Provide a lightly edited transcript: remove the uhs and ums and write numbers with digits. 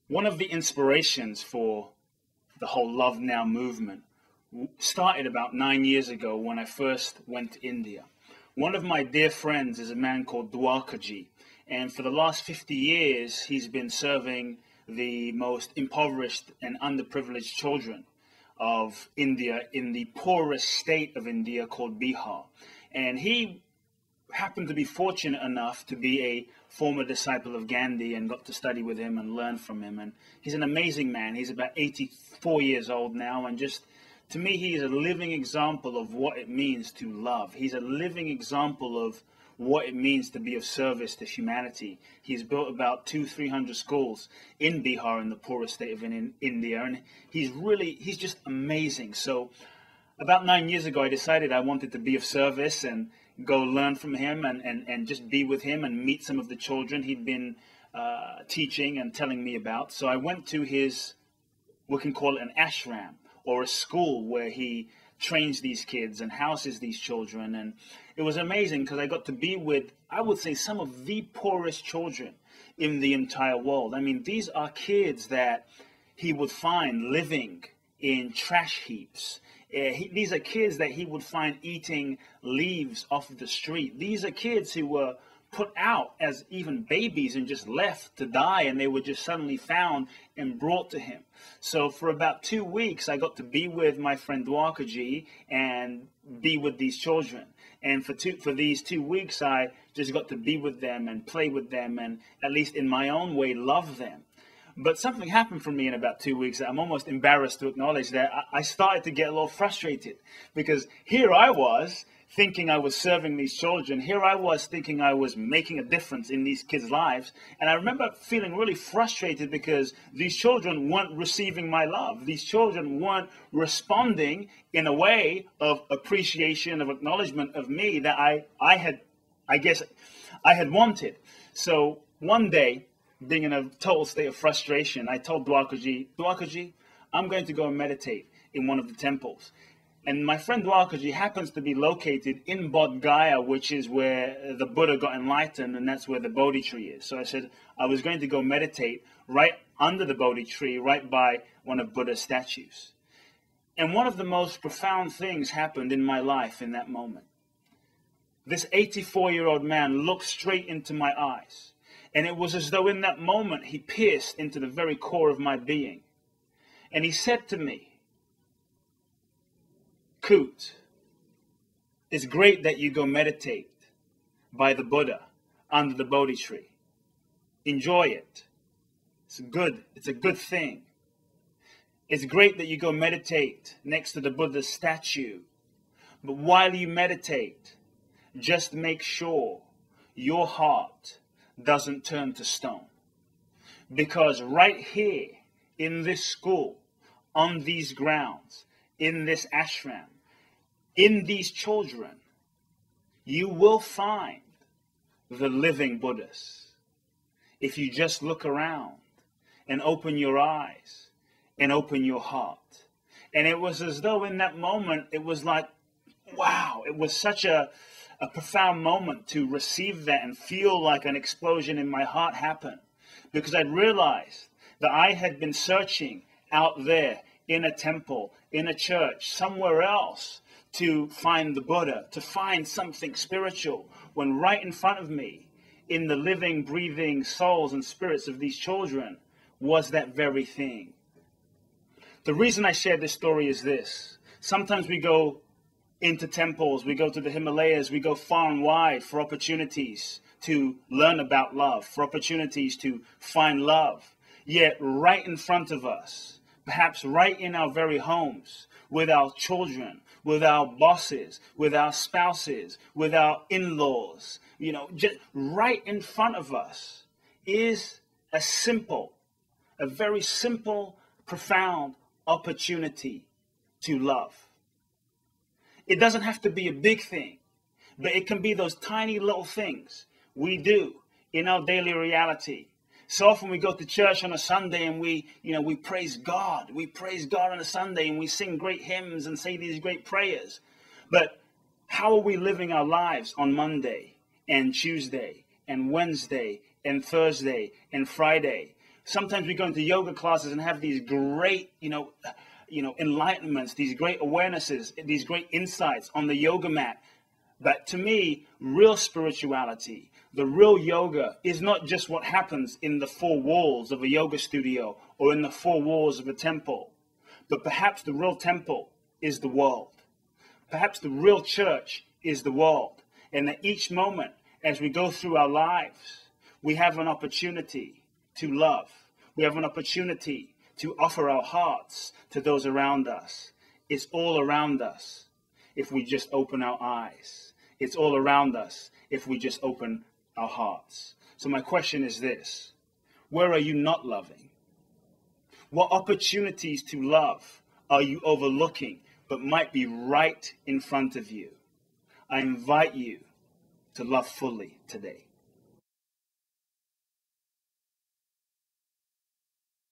One of the inspirations for the whole Love Now movement started about 9 years ago when I first went to India. One of my dear friends is a man called Dwarkaji, and for the last 50 years, he's been serving the most impoverished and underprivileged children of India in the poorest state of India called Bihar. And he happened to be fortunate enough to be a former disciple of Gandhi and got to study with him and learn from him. And he's an amazing man. He's about 84 years old now, and just to me, he is a living example of what it means to love. He's a living example of what it means to be of service to humanity. He's built about 200-300 schools in Bihar, in the poorest state of India, and he's just amazing. So about 9 years ago, I decided I wanted to be of service and go learn from him and just be with him and meet some of the children he'd been teaching and telling me about. So I went to his, we can call it an ashram, or a school where he trains these kids and houses these children. And it was amazing because I got to be with, I would say, some of the poorest children in the entire world. I mean, these are kids that he would find living in trash heaps. These are kids that he would find eating leaves off of the street. These are kids who were put out as even babies and just left to die, and they were just suddenly found and brought to him. So for about 2 weeks, I got to be with my friend Dwarkaji and be with these children. And for these 2 weeks, I just got to be with them and play with them and, at least in my own way, love them. But something happened for me in about 2 weeks that I'm almost embarrassed to acknowledge, that I started to get a little frustrated, because here I was thinking I was serving these children. Here I was thinking I was making a difference in these kids' lives. And I remember feeling really frustrated because these children weren't receiving my love. These children weren't responding in a way of appreciation, of acknowledgement of me that I had wanted. So one day, being in a total state of frustration, I told Dwarkaji, I'm going to go and meditate in one of the temples. And my friend Dwarkaji happens to be located in Bodh Gaya, which is where the Buddha got enlightened, and that's where the Bodhi tree is. So I said I was going to go meditate right under the Bodhi tree, right by one of Buddha's statues. And one of the most profound things happened in my life in that moment. This 84-year-old man looked straight into my eyes. And it was as though in that moment he pierced into the very core of my being. And he said to me, Kute, it's great that you go meditate by the Buddha under the Bodhi tree. Enjoy it. It's good. It's a good thing. It's great that you go meditate next to the Buddha's statue. But while you meditate, just make sure your heart doesn't turn to stone. Because right here in this school, on these grounds, in this ashram, in these children, you will find the living Buddhas. If you just look around and open your eyes and open your heart. And it was as though in that moment, it was like, wow, it was such a profound moment to receive that and feel like an explosion in my heart happen. Because I realized that I had been searching out there in a temple, in a church, somewhere else to find the Buddha, to find something spiritual, when right in front of me, in the living, breathing souls and spirits of these children, was that very thing. The reason I share this story is this. Sometimes we go into temples, we go to the Himalayas, we go far and wide for opportunities to learn about love, for opportunities to find love. Yet right in front of us, perhaps right in our very homes, with our children, with our bosses, with our spouses, with our in-laws, just right in front of us is a very simple, profound opportunity to love. It doesn't have to be a big thing, but it can be those tiny little things we do in our daily reality. So often we go to church on a Sunday and we praise God. We praise God on a Sunday and we sing great hymns and say these great prayers. But how are we living our lives on Monday and Tuesday and Wednesday and Thursday and Friday? Sometimes we go into yoga classes and have these great, enlightenments, these great awarenesses, these great insights on the yoga mat. But to me, real spirituality, the real yoga, is not just what happens in the four walls of a yoga studio or in the four walls of a temple. But perhaps the real temple is the world. Perhaps the real church is the world. And at each moment, as we go through our lives, we have an opportunity to love. We have an opportunity to offer our hearts to those around us. It's all around us if we just open our eyes. It's all around us if we just open our hearts. So my question is this: where are you not loving? What opportunities to love are you overlooking but might be right in front of you? I invite you to love fully today.